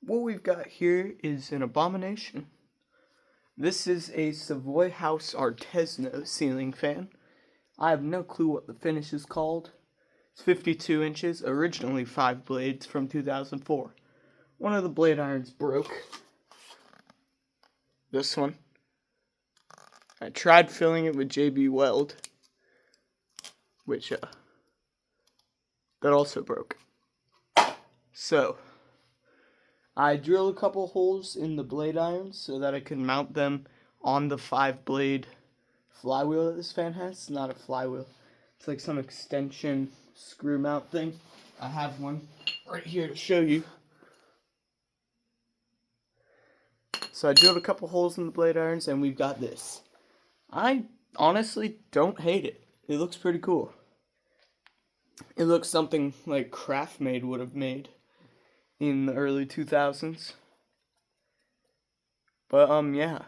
What we've got here is an abomination. This is a Savoy House Artesno ceiling fan. I have no clue what the finish is called. It's 52 inches, originally 5 blades from 2004. One of the blade irons broke. This one. I tried filling it with JB Weld, which that also broke. So, I drilled a couple holes in the blade irons so that I could mount them on the 5-blade flywheel that this fan has. It's not a flywheel. It's like some extension screw mount thing. I have one right here to show you. So I drilled a couple holes in the blade irons and we've got this. I honestly don't hate it. It looks pretty cool. It looks something like Craftmade would have made in the early 2000s. But yeah.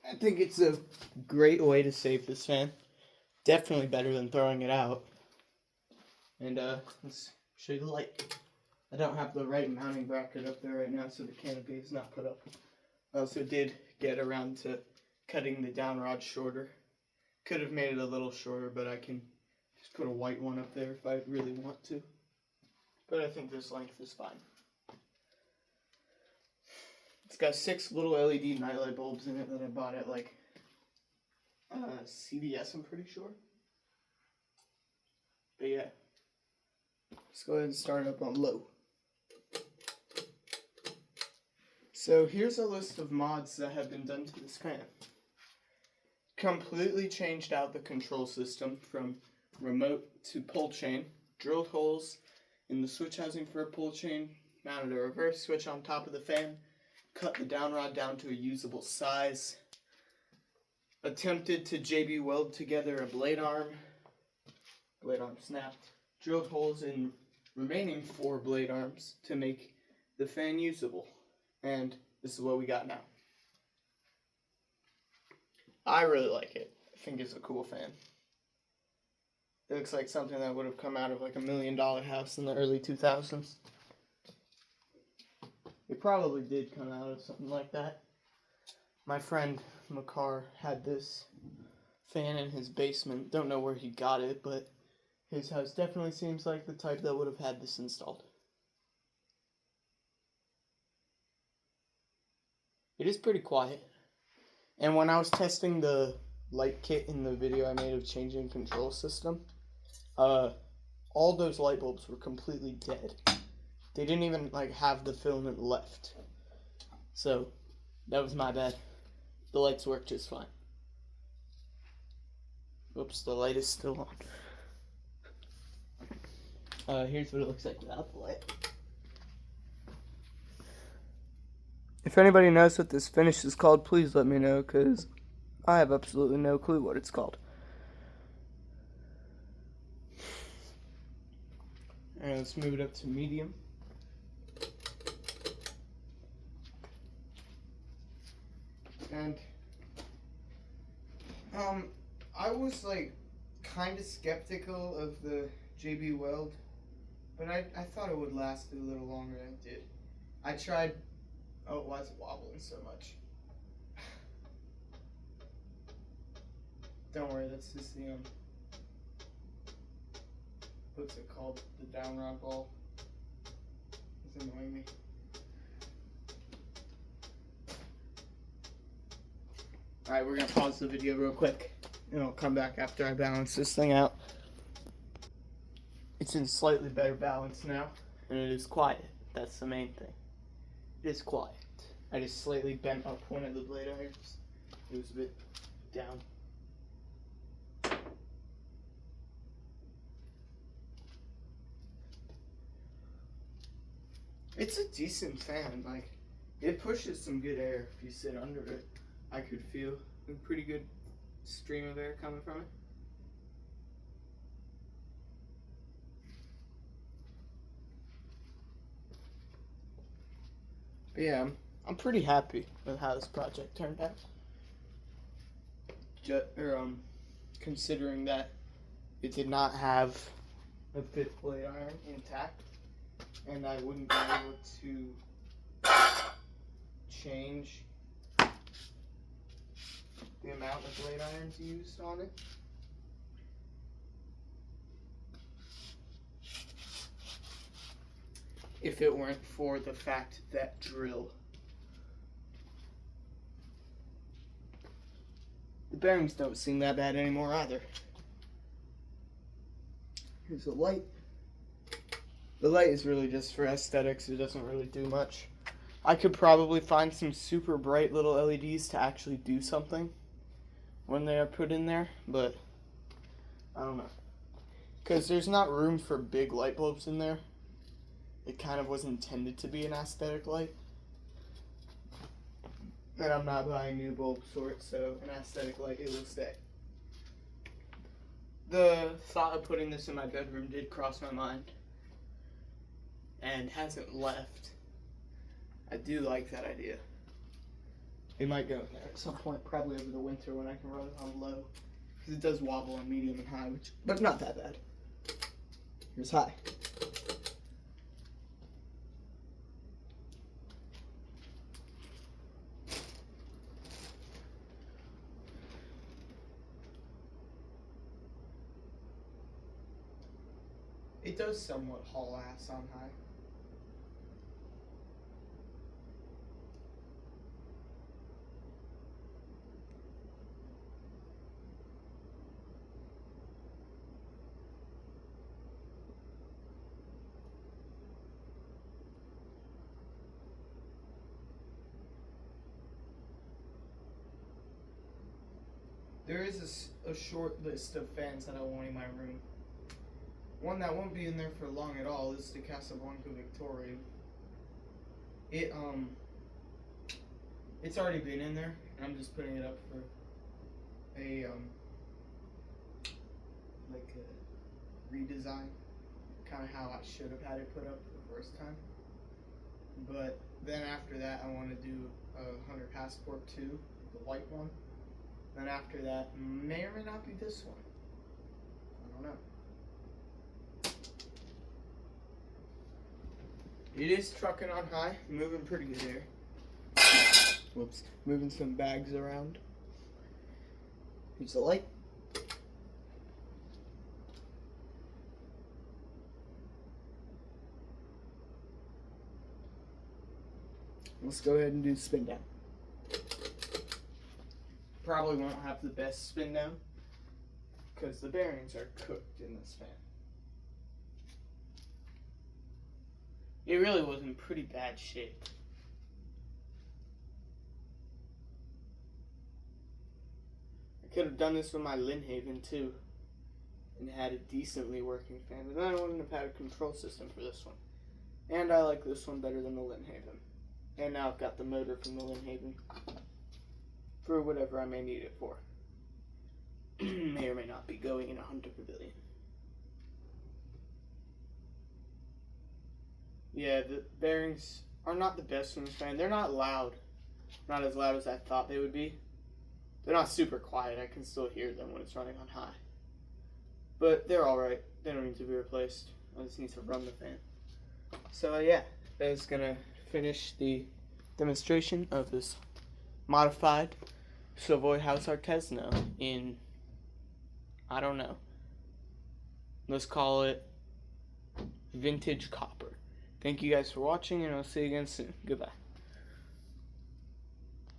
I think it's a great way to save this fan. Definitely better than throwing it out. And let's show you the light. I don't have the right mounting bracket up there right now, so the canopy is not put up. I also did get around to cutting the down rod shorter. Could have made it a little shorter, but I can just put a white one up there if I really want to. But I think this length is fine. It's got 6 little LED nightlight bulbs in it that I bought at like CVS, I'm pretty sure. But yeah, let's go ahead and start up on low. So here's a list of mods that have been done to this fan. Completely changed out the control system from remote to pull chain. Drilled holes in the switch housing for a pull chain. Mounted a reverse switch on top of the fan. Cut the down rod down to a usable size. Attempted to JB weld together a blade arm. Blade arm snapped. Drilled holes in remaining 4 blade arms to make the fan usable. And this is what we got now. I really like it. I think it's a cool fan. It looks like something that would have come out of like $1 million house in the early 2000s. It probably did come out of something like that. My friend Makar had this fan in his basement. Don't know where he got it, but his house definitely seems like the type that would have had this installed. It is pretty quiet. And when I was testing the light kit in the video I made of changing control system, all those light bulbs were completely dead. They didn't even like have the filament left. So that was my bad. The lights work just fine. Oops, the light is still on. Here's what it looks like without the light. If anybody knows what this finish is called, please let me know, because I have absolutely no clue what it's called. Alright, let's move it up to medium. And, I was, like, kind of skeptical of the JB Weld, but I thought it would last a little longer than it did. I tried. Oh, why is it wobbling so much? Don't worry, that's just the, what's it called? The down rod ball. It's annoying me. Alright, we're gonna pause the video real quick, and I'll come back after I balance this thing out. It's in slightly better balance now, and it is quiet. That's the main thing. It is quiet. I just slightly bent up one of the blade irons. It was a bit down. It's a decent fan. Like, it pushes some good air if you sit under it. I could feel a pretty good stream of air coming from it. But yeah, I'm pretty happy with how this project turned out. Considering that it did not have the 5th blade iron intact, and I wouldn't be able to change the amount of blade irons used on it. If it weren't for the fact that drill. The bearings don't seem that bad anymore either. Here's the light. The light is really just for aesthetics. It doesn't really do much. I could probably find some super bright little LEDs to actually do something when they are put in there, but I don't know. Because there's not room for big light bulbs in there. It kind of was intended to be an aesthetic light. And I'm not buying new bulbs for it, so an aesthetic light, it will stay. The thought of putting this in my bedroom did cross my mind. And hasn't left. I do like that idea. It might go in there at some point, probably over the winter when I can run it on low. Because it does wobble on medium and high, but not that bad. Here's high. It does somewhat haul ass on high. There is a short list of fans that I want in my room. One that won't be in there for long at all is the Casablanca Victoria. It's already been in there, and I'm just putting it up for a like a redesign, kind of how I should have had it put up the first time. But then after that, I want to do a Hunter Passport 2, the white one. Then after that, may or may not be this one. I don't know. It is trucking on high, moving pretty good here. Whoops, moving some bags around. Here's the light. Let's go ahead and do spin down. Probably won't have the best spin down because the bearings are cooked in this fan. It really was in pretty bad shape. I could have done this with my Lindhaven too and had a decently working fan, but then I wouldn't have had a control system for this one. And I like this one better than the Lindhaven. And now I've got the motor from the Lindhaven for whatever I may need it for. May or may not be going in a Hunter Pavilion. Yeah, the bearings are not the best in this fan. They're not loud. Not as loud as I thought they would be. They're not super quiet. I can still hear them when it's running on high. But they're alright. They don't need to be replaced. I just need to run the fan. So yeah, that's going to finish the demonstration of this modified Savoy House Artesno in, I don't know. Let's call it vintage copper. Thank you guys for watching, and I'll see you again soon. Goodbye.